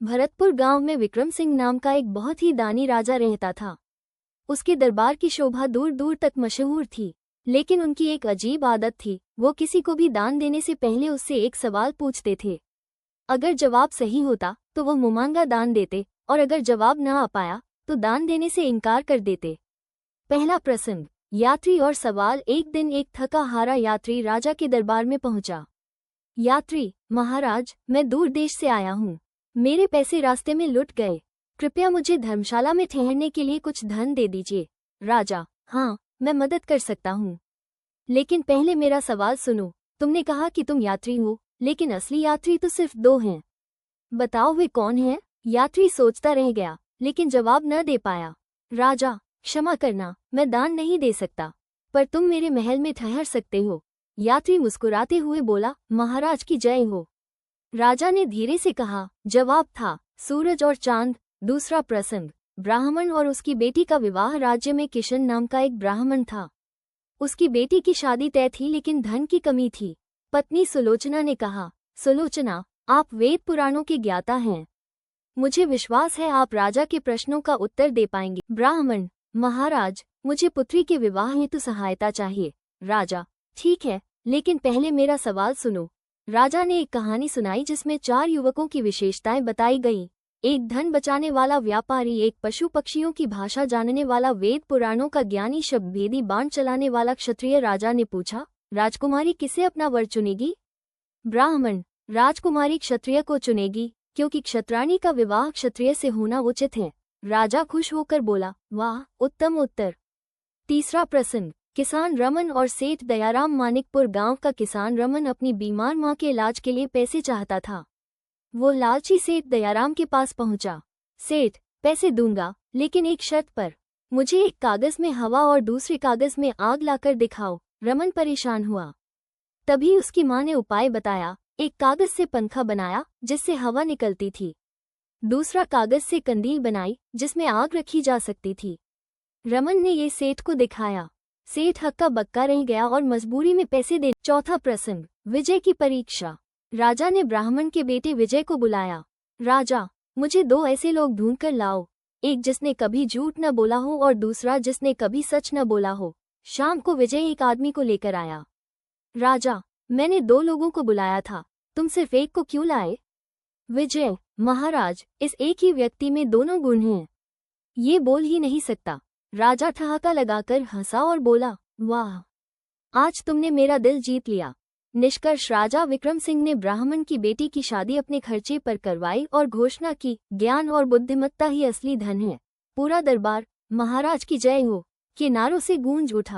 भरतपुर गांव में विक्रम सिंह नाम का एक बहुत ही दानी राजा रहता था। उसके दरबार की शोभा दूर दूर तक मशहूर थी, लेकिन उनकी एक अजीब आदत थी। वो किसी को भी दान देने से पहले उससे एक सवाल पूछते थे। अगर जवाब सही होता तो वो मुमांगा दान देते, और अगर जवाब न आ पाया तो दान देने से इनकार कर देते। पहला प्रसंग, यात्री और सवाल। एक दिन एक थका हारा यात्री राजा के दरबार में पहुंचा। यात्री: महाराज, मैं दूर देश से आया हूँ। मेरे पैसे रास्ते में लुट गए। कृपया मुझे धर्मशाला में ठहरने के लिए कुछ धन दे दीजिए। राजा: हाँ, मैं मदद कर सकता हूँ, लेकिन पहले मेरा सवाल सुनो। तुमने कहा कि तुम यात्री हो, लेकिन असली यात्री तो सिर्फ 2 हैं। बताओ वे कौन हैं? यात्री सोचता रह गया, लेकिन जवाब न दे पाया। राजा: क्षमा करना, मैं दान नहीं दे सकता, पर तुम मेरे महल में ठहर सकते हो। यात्री मुस्कुराते हुए बोला, महाराज की जय हो। राजा ने धीरे से कहा। जवाब था, सूरज और चांद। दूसरा प्रसंग, ब्राह्मण और उसकी बेटी का विवाह। राज्य में किशन नाम का एक ब्राह्मण था। उसकी बेटी की शादी तय थी, लेकिन धन की कमी थी। पत्नी सुलोचना ने कहा, सुलोचना, आप वेद पुराणों के ज्ञाता हैं। मुझे विश्वास है आप राजा के प्रश्नों का उत्तर दे पाएंगे। ब्राह्मण: महाराज, मुझे पुत्री के विवाह हेतु सहायता चाहिए। राजा: ठीक है, लेकिन पहले मेरा सवाल सुनो। राजा ने एक कहानी सुनाई जिसमें 4 युवकों की विशेषताएं बताई गईं। एक धन बचाने वाला व्यापारी, एक पशु पक्षियों की भाषा जानने वाला वेद पुराणों का ज्ञानी, शब्दभेदी बाण चलाने वाला क्षत्रिय। राजा ने पूछा, राजकुमारी किसे अपना वर चुनेगी? ब्राह्मण: राजकुमारी क्षत्रिय को चुनेगी, क्योंकि क्षत्राणी का विवाह क्षत्रिय से होना उचित है। राजा खुश होकर बोला, वाह, उत्तम उत्तर। तीसरा प्रसंग, किसान रमन और सेठ दयाराम। मानिकपुर गांव का किसान रमन अपनी बीमार मां के इलाज के लिए पैसे चाहता था। वो लालची सेठ दयाराम के पास पहुंचा। सेठ: पैसे दूंगा, लेकिन एक शर्त पर। मुझे एक कागज में हवा और दूसरे कागज में आग लाकर दिखाओ। रमन परेशान हुआ। तभी उसकी मां ने उपाय बताया। एक कागज से पंखा बनाया जिससे हवा निकलती थी। दूसरा कागज से कंदील बनाई जिसमें आग रखी जा सकती थी। रमन ने ये सेठ को दिखाया। सेठ हक्का बक्का रह गया और मजबूरी में पैसे दे। चौथा प्रसंग, विजय की परीक्षा। राजा ने ब्राह्मण के बेटे विजय को बुलाया। राजा: मुझे 2 ऐसे लोग ढूंढ कर लाओ, एक जिसने कभी झूठ न बोला हो और दूसरा जिसने कभी सच न बोला हो। शाम को विजय एक आदमी को लेकर आया। राजा: मैंने 2 लोगों को बुलाया था, तुम सिर्फ एक को क्यों लाए? विजय: महाराज, इस एक ही व्यक्ति में दोनों गुण हैं, ये बोल ही नहीं सकता। राजा ठहाका लगाकर हंसा और बोला, वाह, आज तुमने मेरा दिल जीत लिया। निष्कर्ष, राजा विक्रम सिंह ने ब्राह्मण की बेटी की शादी अपने खर्चे पर करवाई और घोषणा की, ज्ञान और बुद्धिमत्ता ही असली धन है। पूरा दरबार महाराज की जय हो के नारों से गूंज उठा।